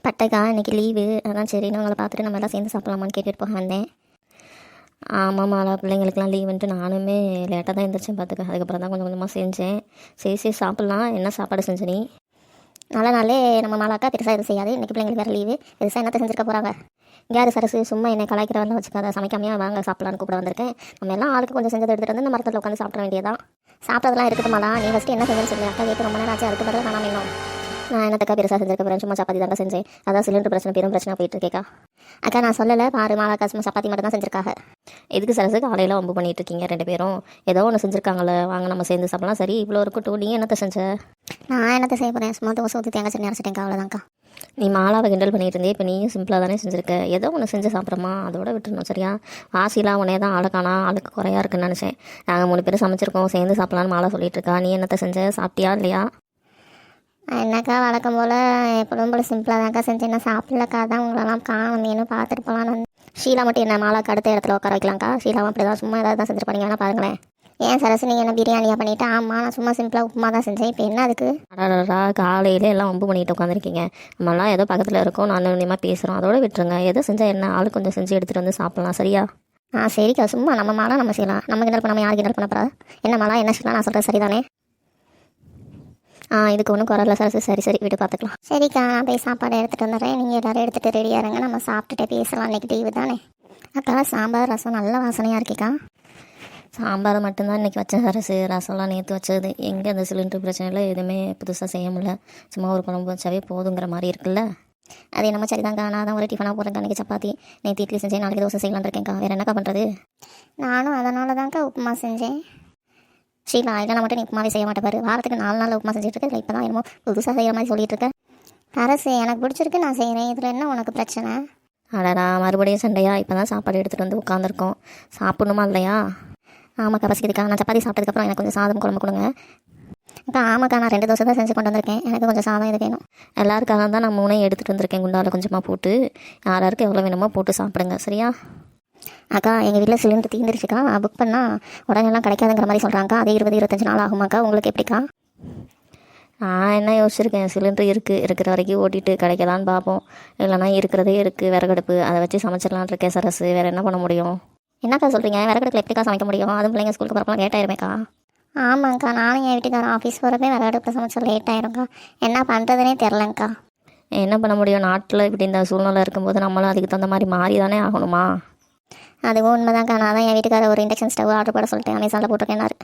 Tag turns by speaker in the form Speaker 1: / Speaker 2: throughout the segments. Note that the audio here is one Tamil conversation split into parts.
Speaker 1: பட்டைக்கா இன்றைக்கி லீவு, அதான் சரின்னு உங்களை பார்த்துட்டு நம்ம எல்லாம் சேர்ந்து சாப்பிட்லாமான்னு கேட்டுட்டு போக வந்தேன். ஆமாம்மாடா, பிள்ளைங்களுக்குலாம் லீவுன்ட்டு நானுமே லேட்டாக தான் எழுந்திரிச்சேன் பார்த்துக்க. அதுக்கப்புறம் தான் கொஞ்சம் கொஞ்சமாக செஞ்சேன். சரி சரி சாப்பிட்லாம். என்ன சாப்பாடு செஞ்ச நீ? நல்ல நாளே நம்ம மாலாக்கா பெருசாக எதுவும் செய்யாது. இன்றைக்கி பிள்ளைங்களுக்கு வேறு லீவு, பெருசாக என்னத்தை செஞ்சுருக்க போகிறாங்க. யார் சரசு சும்மா என்னை கலாய்க்கிறவெல்லாம் வச்சுக்காத, சமைக்காமையாக வாங்க சாப்பிட்லான்னு கூப்பிட வந்திருக்கேன். நம்ம எல்லாம் ஆளுக்கு கொஞ்சம் செஞ்சதை எடுத்துகிட்டு வந்து இந்த மரத்தில் உட்காந்து சாப்பிட வேண்டியதான். சாப்பிட்றதுலாம் இருக்கட்டுமாடா, நீ ஃபஸ்ட்டு என்ன செஞ்சேன்னு சொல்லி அக்கா கேட்டு ரொம்ப நேரம் ஆச்சு. அதுக்கு பதிலாக நான் இன்னும் நான் என்னத்தக்கா பெருசாக செஞ்சிருக்க போகிறேன், சும்மா சப்பாத்தி தாங்க செஞ்சேன். அதான் சிலிண்டர் பிரச்சனை பெரும் பிரச்சனை போயிட்டு இருக்கேக்கா. அக்கா நான் சொல்லலை பாரு, மாலாக்கா சும்மா சப்பாத்தி மட்டும் தான் செஞ்சிருக்காங்க. எதுக்கு சரசு காலையில் வம்பு பண்ணிட்டு இருக்கீங்க ரெண்டு பேரும்? ஏதோ ஒன்று செஞ்சுருக்காங்களே, வாங்க நம்ம சேர்ந்து சாப்பிடலாம். சரி இவ்வளோ இருக்கட்டும், நீ என்னத்தை செஞ்ச? நான் என்னத்தை செய்ய போகிறேன், சும்மா தோசை ஊற்றி தேங்காய் சட்னி அரைச்சிட்டேன், அவ்வளோதான்க்கா. நீ மாலாவை கிண்டல் பண்ணிட்டு இருந்தே, இப்போ நீயும் சிம்பிளாக தானே செஞ்சுருக்க. ஏதோ ஒன்று செஞ்சு சாப்பிட்றமா, அதோட விட்டுருணும் சரியா? வாசிலாம் உடனே தான் ஆளுக்கானா ஆளுக்கு குறையா இருக்குன்னு நினச்சேன். நாங்கள் 3 பேரும் சமைச்சிருக்கோம், சேர்ந்து சாப்பிட்லான்னு மாலா சொல்லிட்டு இருக்கா. நீ என்னத்தை செஞ்ச, சாப்பிட்டியா இல்லையா? என்னக்கா வழக்கம் போல் எப்பவும் போல் சிம்பிளாக தான்க்கா செஞ்சேன். நான் சாப்பிட்லக்கா, தான் உங்களெல்லாம் காணுன்னு பார்த்துட்டு போகலான்னு. ஷீலா மட்டும் என்ன மாலாக்கு அடுத்த இடத்துல உட்கார வைக்கலாம்க்கா. ஷீலாவும் அப்படி தான் சும்மா ஏதாவது தான் செஞ்சுருப்பா, நீங்கள் வேணால் பாருங்களேன். ஏன் சரசு நீங்கள் என்ன பிரியாணியாக பண்ணிவிட்டு? ஆமாம் நான் சும்மா சிம்பிளாக உப்புமா தான் செஞ்சேன். இப்போ என்ன அதுக்கு? அடடா, காலையிலே எல்லாம் வம்பு பண்ணிட்டு உட்காந்துருக்கீங்க. நம்மளாம் ஏதோ பக்கத்தில் இருக்கோம், நான் நிம்மதியாக பேசுகிறோம், அதோட விட்டுருங்க. எதோ செஞ்சால் என்ன, ஆளு கொஞ்சம் செஞ்சு எடுத்துகிட்டு வந்து சாப்பிட்லாம் சரியா? சரிக்கா, சும்மா நம்ம மாலா நம்ம செய்யலாம். நம்ம கிண்டல் பண்ணாமல் யார் கிண்டல் பண்ண போகிறா? என்ன மாலா என்ன செய்யலாம், நான் சொல்கிறேன் சரிதானே? இதுக்கு ஒன்றும் குறையில சரசு. சரி சரி வீட்டு பார்த்துக்கலாம். சரிக்கா நான் போய் சாப்பாடு எடுத்துகிட்டு வந்துடுறேன். நீங்கள் எல்லோரும் எடுத்துகிட்டு ரெடியாக இருங்க, நம்ம சாப்பிட்டுட்டே பேசலாம். இன்றைக்கி லீவு தானே. அக்கா சாம்பார் ரசம் நல்ல வாசனையாக இருக்கேக்கா. சாம்பார் மட்டும்தான் இன்றைக்கி வச்சேன் சரசு, ரசம்லாம் நேற்று வச்சது. எங்கே அந்த சிலிண்டர் பிரச்சனையில் எதுவுமே புதுசாக செய்ய முடியல. சும்மா ஒரு குழம்பு வச்சாவே போதுங்கிற மாதிரி இருக்குல்ல. அது என்னமோ சரிதாங்க்கா. நான் தான் ஒரு டிஃபனாக போகிறேன். அன்றைக்கி சப்பாத்தி, நேற்று இட்லி செஞ்சேன், நாளைக்கு தோசை செய்யலான்னு இருக்கேன்க்கா. வேறு என்னக்கா பண்ணுறது? நானும் அதனால தான்க்கா உப்புமா செஞ்சேன். ஷீலா இல்லைனா மட்டும் நீ உப்புமாவே செய்ய மாட்டேன் பாரு. வாரத்துக்கு 4 நாள் உப்புமா செஞ்சுட்டு இருக்கேன். இப்போ தான் என்னமோ புதுசாக செய்கிற மாதிரி சொல்லிட்டு இருக்கேன். அரசு எனக்கு பிடிச்சிருக்கு, நான் செய்கிறேன். இதில் என்ன உனக்கு பிரச்சனை? அடடா, மறுபடியும் சண்டையா? இப்போ தான் சாப்பாடு எடுத்துகிட்டு வந்து உட்காந்துருக்கோம், சாப்பிடணுமா இல்லையா? ஆமாக்கா பசிக்குதுக்கா. நான் சப்பாத்தி சாப்பிட்டதுக்கப்புறம் எனக்கு கொஞ்சம் சாதம் குழம்பு கொடுங்க. அக்கா ஆமாக்கா, நான் 2 தோசை தான் செஞ்சு கொண்டு வந்திருக்கேன். எனக்கு கொஞ்சம் சாதம் இது வேணும். எல்லாருக்காக தான் நான் 3 எடுத்துகிட்டு வந்திருக்கேன். குண்டாவில் கொஞ்சமாக போட்டு யாராருக்கு எவ்வளோ வேணுமோ போட்டு சாப்பிடுங்க சரியா? அக்கா எங்கள் வீட்டில் சிலிண்டர் தீர்ந்துருச்சுக்கா. புக் பண்ணால் உடனேலாம் கிடைக்காதுங்கிற மாதிரி சொல்கிறாங்கக்கா. அது 20-25 நாள் ஆகுமாக்கா. உங்களுக்கு எப்படிக்கா? நான் என்ன யோசிச்சிருக்கேன், சிலிண்டர் இருக்கிற வரைக்கும் ஓட்டிட்டு கிடைக்கலான்னு பார்ப்போம். இல்லைனா இருக்கிறதே இருக்குது விறகடுப்பு, அதை வச்சு சமைச்சிடலான் இருக்கேன் சரசு. வேறு என்ன பண்ண முடியும்? என்னக்கா சொல்கிறீங்க, விறகடுப்பில் எப்படிக்கா சமைக்க முடியும்? அதுவும் பிள்ளைங்க ஸ்கூலுக்கு போகிறப்பலாம் லேட் ஆயிருமேக்கா. ஆமாங்க்கா, நானும் என் வீட்டுக்காரன் ஆஃபீஸ் போகிறப்பே விறகடுப்பில் சமைச்சா லேட் ஆயிரும்க்கா. என்ன பண்ணுறதுனே தெரிலங்க்கா. என்ன பண்ண முடியும், நாட்டில் இப்படி இந்த சூழ்நிலை இருக்கும்போது நம்மளும் அதுக்கு தகுந்த மாதிரி மாறி தானே ஆகணுமா? அதுவும் உண்மைதான்க்கா. நான் தான் என் வீட்டுக்கார ஒரு இண்டக்ஷன் ஸ்டவ் ஆர்டர் போட சொல்லிட்டேன், அமேசானில் போட்டிருக்கேன்னாரு.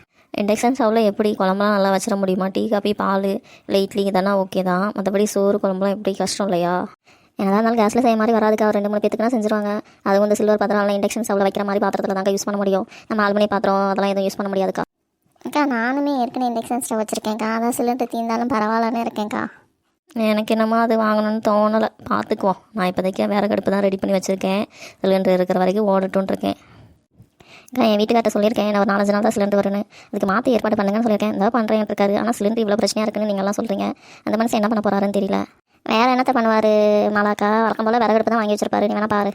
Speaker 1: இண்டக்ஷன் ஸ்டவ்வில் எப்படி குழம்புலாம் நல்லா வச்சிட முடியுமா? டீ காபி பால் இல்லை இட்லி தானே ஓகே தான், மற்றபடி சோறு குழம்புலாம் எப்படி கஷ்டம் இல்லையா? என்னதான் இருந்தாலும் கேஸில் செய்ய மாதிரி வராதுக்கா. ஒரு 2-3 பேத்துக்குனா செஞ்சுருவாங்க. அது வந்து சில்வர் பாத்திரம் இண்டக்ஷன் ஸ்டவ்வில் வைக்கிற மாதிரி பாத்திரத்தில் தாங்க யூஸ் பண்ண முடியும். நம்ம ஆல்மணி பாத்திரம் அதெல்லாம் எதுவும் யூஸ் பண்ண முடியாதுக்கா. அக்கா நானுமே ஏற்கனவே இண்டக்ஷன் ஸ்டவ் வச்சுருக்கேன்க்கா. அதான் சிலிண்டர் தீர்ந்தாலும் பரவாயில்லன்னு இருக்கேன்க்கா. எனக்கு என்னமோ அது வாங்கணும்னு தோணலை, பார்த்துக்குவோம். நான் இப்போதைக்கு விறகடுப்பு தான் ரெடி பண்ணி வச்சுருக்கேன். சிலிண்டர் இருக்கிற வரைக்கும் ஓடட்டும்னு இருக்கேன். என் வீட்டுக்கார்ட்ட சொல்லியிருக்கேன், நான் ஒரு 4-5 நாள் தான் சிலிண்டர் வரும்னு. அதுக்கு மாற்றி ஏற்பாடு பண்ணுங்கன்னு சொல்லியிருக்கேன். இந்த பண்ணுறேன் இருக்காரு. ஆனால் சிலிண்டர் இவ்வளோ பிரச்சனையாக இருக்குன்னு நீங்கள்லாம் சொல்கிறீங்க. அந்த மனுஷன் என்ன பண்ண போகிறாருன்னு தெரியல. வேறு என்னத்தை பண்ணுவார் மாலாக்கா? வழக்கம் போல் விறகடுப்பு தான் வாங்கி வச்சிருப்பாரு. நீ வேணா பாரு.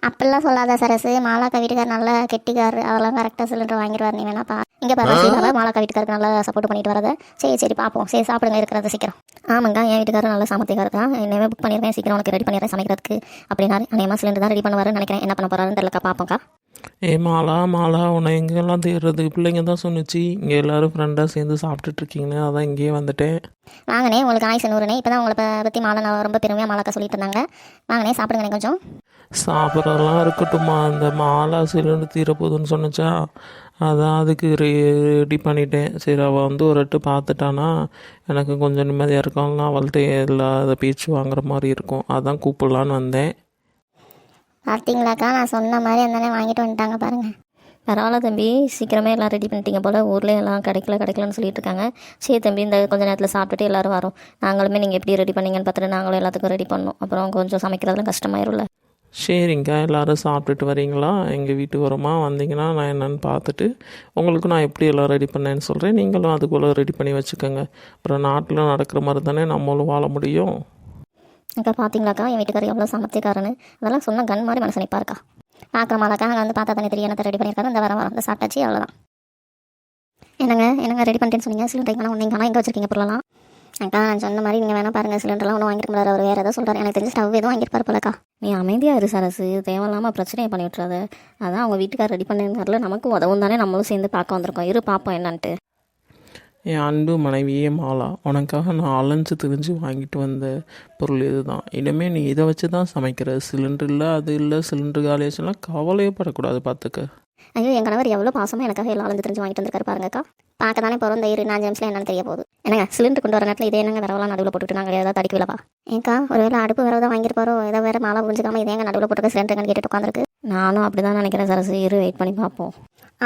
Speaker 1: அப்படிலாம் சொல்லாத சரசு. மாலாக்கா வீட்டுக்கார் நல்லா கெட்டிக்காரு, அதெல்லாம் கரெக்டாக சிலிண்டர் வாங்கிடுவார். நீ வேணா பாரு. இங்கே பாரு, மாலாக்கா வீட்டுக்காருக்கு நல்லா சப்போர்ட் பண்ணிட்டு வரதை. சரி பார்ப்போம். சரி சாப்பிடுங்க இருக்கிறத சீக்கிரம். ஆமாங்க, என் வீட்டுக்காரர் நல்லா சாமர்த்தியாக இருக்கா. என்னவே புக் பண்ணிடுறேன், சீக்கிரம் உனக்கு ரெடி பண்ணிடுறேன் சமைக்கிறதுக்கு அப்படின்னாரு. அநேகமாக சிலிண்டர் தான் ரெடி பண்ணுவாருன்னு நினைக்கிறேன். என்ன பண்ண போகிறாருன்னு தெரியலக்கா, பார்ப்போம்க்கா.
Speaker 2: மாலா உன்னை எங்கெல்லாம் தேடுறது? பிள்ளைங்க தான் சொன்னிச்சு இங்கே எல்லோரும் ஃப்ரெண்டாக சேர்ந்து சாப்பிட்டுட்ருக்கீங்கன்னு, அதான் இங்கேயே வந்துட்டேன்.
Speaker 1: வாங்கண்ணே, உங்களுக்கு ஆயுசு 100ண்ணே. இப்போ தான் உங்களை பற்றி மாலா நான் ரொம்ப பெருமையாக மாலாக்கா சொல்லிட்டு இருந்தாங்க. வாங்கண்ணே சாப்பிடுங்கண்ணே கொஞ்சம்.
Speaker 2: சாப்பிட்றதெல்லாம் இருக்கட்டும்மா, அந்த மாலா சிலிண்டர் தீரப்போகுதுன்னு சொன்னிச்சா, அதான் அதுக்கு ரெடி பண்ணிட்டேன். சரி அவள் வந்து ஒரு எட்டு பார்த்துட்டானா எனக்கு கொஞ்சம் நிம்மதியாக இருக்கும். அவள்கிட்ட இல்லாத பேச்சு வாங்குற மாதிரி இருக்கும், அதான் கூப்பிடலான்னு வந்தேன்.
Speaker 1: பார்த்தீங்களாக்கா, நான் சொன்ன மாதிரி இருந்தானே வாங்கிட்டு வந்துட்டாங்க பாருங்கள். பரவாயில்ல தம்பி, சீக்கிரமே எல்லாம் ரெடி பண்ணிட்டீங்க போல். ஊரில் எல்லாம் கிடைக்கலன்னு சொல்லிட்டு இருக்காங்க. சரி தம்பி, இந்த கொஞ்சம் நேரத்தில் சாப்பிட்டுட்டு எல்லோரும் வரோம். நாங்களுமே நீங்கள் எப்படி ரெடி பண்ணீங்கன்னு பார்த்துட்டு நாங்களும் எல்லாத்துக்கும் ரெடி பண்ணோம். அப்புறம் கொஞ்சம் சமைக்கிறதுலாம் கஷ்டமாயிரும்ல.
Speaker 2: சரிங்க, எல்லோரும் சாப்பிட்டுட்டு வரீங்களா? எங்கள் வீட்டுக்கு வரமா வந்தீங்கன்னா நான் என்னென்னு பார்த்துட்டு உங்களுக்கு நான் எப்படி எல்லாம் ரெடி பண்ணேன்னு சொல்கிறேன். நீங்களும் அதுக்குள்ளே ரெடி பண்ணி வச்சுக்கோங்க. அப்புறம் நாட்டில் நடக்கிற மாதிரி தானே நம்மளும் வாழ முடியும்.
Speaker 1: அக்கா பார்த்தீங்களாக்கா, என் வீட்டுக்காரர் எவ்வளோ சமத்திக்காரன்னு. அதெல்லாம் சொன்னால் கன் மாதிரி மனசு நிற்பாருக்கா. பார்க்கமாலாக்கா, அங்கே வந்து பார்த்தா தானே தெரியும் என்னத்தை ரெடி பண்ணியிருக்காரு. இந்த வர வந்து சாப்பிட்டாச்சு, அவ்வளோதான். என்னங்க ரெடி பண்ணிட்டேன்னு சொன்னீங்க. சிலிண்டர் வந்தீங்கன்னா எங்கே வச்சுருக்கீங்க பொருளெல்லாம்? அக்கா நான் சொன்ன மாதிரி நீங்கள் வேணால் பாருங்கள், சிலிண்டர்லாம் ஒன்றும் வாங்கிருக்க முடியாது. அவர் வேறு ஏதோ சொல்கிறார், எனக்கு தெரிஞ்சு ஸ்டவ் எதுவும் வாங்கியிருப்பார் போலக்கா. நீ அமைதியாக இரு சரசு, தேவையில்லாமல் பிரச்சனையை பண்ணி விட்டுறாத. அதான் அவங்க வீட்டுக்கார் ரெடி பண்ணிருந்தாருல, நமக்கு உதவும் தானே, நம்மளும் சேர்ந்து பார்க்க வந்திருக்கோம். இரு பார்ப்போம் என்னன்ட்டு.
Speaker 2: என் அன்பு மனைவியே மாலா, உனக்காக நான் அலைஞ்சு திரிஞ்சு வாங்கிட்டு வந்த பொருள் இதுதான். இனிமேல் நீ இதை வச்சு தான் சமைக்கிற. சிலிண்டர் இல்லை, அது இல்லை, சிலிண்டர் காலியாச்சுலாம் கவலையே படக்கூடாது, பார்த்துக்க.
Speaker 1: ஐயோ, என் கணவர் எவ்வளோ பாசமாக எனக்காக எல்லாம் அலைஞ்சு தெரிஞ்சு வாங்கிட்டு வந்திருக்காரு பாருங்கக்கா. பார்க்க தானே பிறந்த 4 நிமிஷம் என்னன்னு தெரிய போகுது. என்னங்க சிலிண்டர் கொண்டு வர நேரத்தில் இதே என்னங்க வரவெல்லாம் நடுவில் போட்டுட்டு நாங்கள் ஏதாவது தடிக்கலப்பா. ஏக்கா ஒருவேளை அடுப்பு வரவு தான் வாங்கியிருப்பாரோ, ஏதோ வேறு மாலா புரிஞ்சுக்காம இதே எங்கள் நடுவில் போட்டுக்க சிலிண்டருங்கன்னு கேட்டுட்டு உட்காந்துருக்கு. நானும் அப்படி தான் நினைக்கிறேன் சரசு, இரு வெயிட் பண்ணி பார்ப்போம்.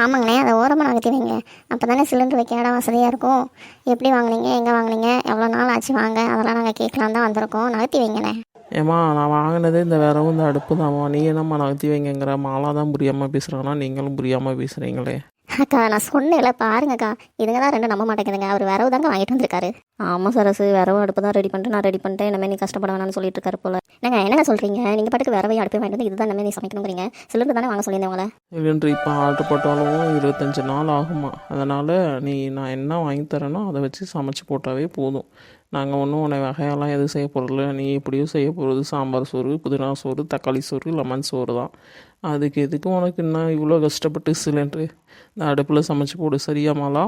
Speaker 1: ஆமாங்கண்ணே, அதை ஓரமாக நகர்த்தி வைங்க, அப்போ தானே சிலிண்டர் வைக்க இடம் வசதியாக இருக்கும். எப்படி வாங்கினீங்க, எங்கே வாங்கினீங்க, எவ்வளோ நாள் ஆச்சு வாங்க, அதெல்லாம் நாங்கள் கேட்கலாம் தான் வந்திருக்கோம். நகர்த்தி வைங்கண்ணே.
Speaker 2: ஏம்மா நான் வாங்கினதே இந்த விரவும் இந்த அடுப்பு தான்மா, நீ என்னம்மா நகர்த்தி வைங்கிற? மாலா தான் புரியாமல் பேசுகிறாங்கன்னா நீங்களும் புரியாமல் பேசுகிறீங்களே.
Speaker 1: அக்கா நான் சொன்னேன்ல பாருங்கக்கா, இதுங்க தான் 2 நம்ப மாட்டேங்குதுங்க. அவர் வரவு தாங்க வாங்கிட்டு வந்திருக்காரு. ஆமாம் சரசு, வரவு அடுப்பு தான் ரெடி பண்ணிட்டு நான் ரெடி பண்ணிட்டேன், இனிமேல் நீ கஷ்டப்பட வேணாம்னு சொல்லிட்டு இருக்காரு போல. என்னங்க சொல்கிறீங்க? நீங்கள் பாட்டுக்கு வரவை அடுப்பு வாங்கிட்டு வந்து இதுதான் இனிமேல் நீ சமைக்கணுங்கிறீங்க. சிலிண்டர் தானே வாங்க சொல்லியிருந்தேன் உங்களை.
Speaker 2: சிலிண்டர் இப்போ ஆர்டர் போட்டாலும் 25 நாள் ஆகுமா, அதனால் நான் என்ன வாங்கி தரேனோ அதை வச்சு சமைச்சு போட்டாவே போதும். நாங்கள் ஒன்றும் உன்னை வகையெல்லாம் எதுவும் செய்ய போகிறதில்ல. நீ எப்படியும் செய்ய போகிறது சாம்பார் சோறு, புதினா சோறு, தக்காளி சோறு, லெமன் சோறு தான். அதுக்கு எதுக்கு உனக்கு இன்னும் இவ்வளோ கஷ்டப்பட்டு சிலிண்டரு? இந்த அடுப்பில் சமைச்சு போடு, சரியா மாலா?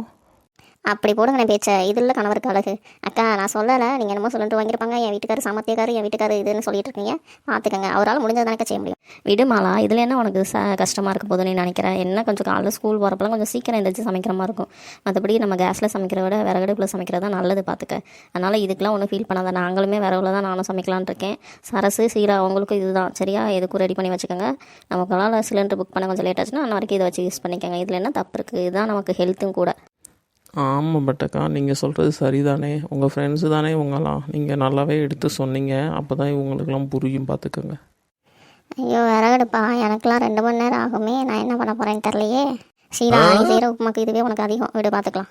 Speaker 1: அப்படி போடுங்க பேச்ச, இது இல்லை கணவருக்கு அழகு. அக்கா நான் சொல்லலை, நீங்கள் என்னமோ சொல்லிட்டு வாங்கியிருப்பாங்க, என் வீட்டுக்காரர் சாமர்த்தியக்காரர், என் வீட்டுக்காரர் இதுன்னு சொல்லிட்டு இருக்கீங்க. பார்த்துக்கங்க, அவரால் முடிஞ்சது தானே செய்ய முடியும். விடுமாலா, இதில் என்ன உனக்கு கஷ்டமாக இருக்க போதுன்னு நினைக்கிறேன். என்ன கொஞ்சம் காலைல ஸ்கூல் போகிறப்பெல்லாம் கொஞ்சம் சீக்கிரம் எழுந்திரிச்சு சமைக்கிற மாதிரி இருக்கும். மற்றபடி நம்ம கேஸில் சமைக்கிறத விட விறகடுப்பில் சமைக்கிறது தான் நல்லது, பார்த்துக்க. அதனால் இதுக்கெலாம் ஒன்றும் ஃபீல் பண்ணாத, நாங்களுமே விறகுல தான் நானும் சமைக்கலான் இருக்கேன். சரசு சீரா அவங்களுக்கும் இதுதான் சரியா, எதுக்கும் ரெடி பண்ணி வச்சுக்கோங்க. நமக்கெல்லாம் சிலிண்டர் புக் பண்ண கொஞ்சம் லேட் ஆச்சுன்னா அன்ன வரைக்கும் இதை வச்சு யூஸ் பண்ணிக்கோங்க. இதில் என்ன தப்பு இருக்குது? இதுதான் நமக்கு ஹெல்த்தும் கூட.
Speaker 2: ஆமாம் பட்டக்கா, நீங்கள் சொல்கிறது சரிதானே. உங்கள் ஃப்ரெண்ட்ஸு தானே இவங்கெல்லாம், நீங்கள் நல்லாவே எடுத்து சொன்னீங்க. அப்போ தான் இவங்களுக்கெல்லாம் புரியும், பார்த்துக்கோங்க.
Speaker 1: ஐயோ விறகடுப்பா, எனக்கெல்லாம் 2 மணி நேரம் ஆகுமே, நான் என்ன பண்ண போகிறேன்னு தெரியலையே. சீரா நீ செய்கிற உப்புமாக்கு இதுவே உனக்கு அதிகம், வீடு பார்த்துக்கலாம்.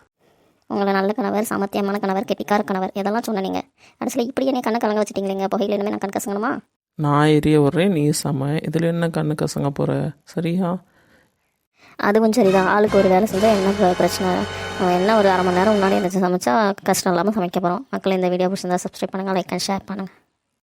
Speaker 1: உங்களை நல்ல கணவர், சாமர்த்தியமான கணவர், கெட்டிக்கார கணவர் இதெல்லாம் சொன்னீங்க. கடைசியில் இப்படி என்ன கண்ணை கலங்க வச்சுட்டீங்களேங்க. புகையில் இனிமேல் நான் கண் கசங்கணுமா?
Speaker 2: நான் எரிய விட்றேன், நீ சம. இதில் என்ன கண்ணு கசங்க போகிற, சரியா?
Speaker 1: அதுவும் சரிதான், ஆளுக்கு ஒரு வேலை செஞ்சால் என்ன பிரச்சனை? என்ன ஒரு 1/2 மணி நேரம் முன்னாடி எந்திரிச்சு சமைச்சா கஷ்டம் இல்லாமல் சமைக்க போகிறோம். மக்கள் இந்த வீடியோ பிடிச்சிருந்தா சப்ஸ்கிரைப் பண்ணுங்கள், லைக் அண்ட் ஷேர் பண்ணுங்கள்.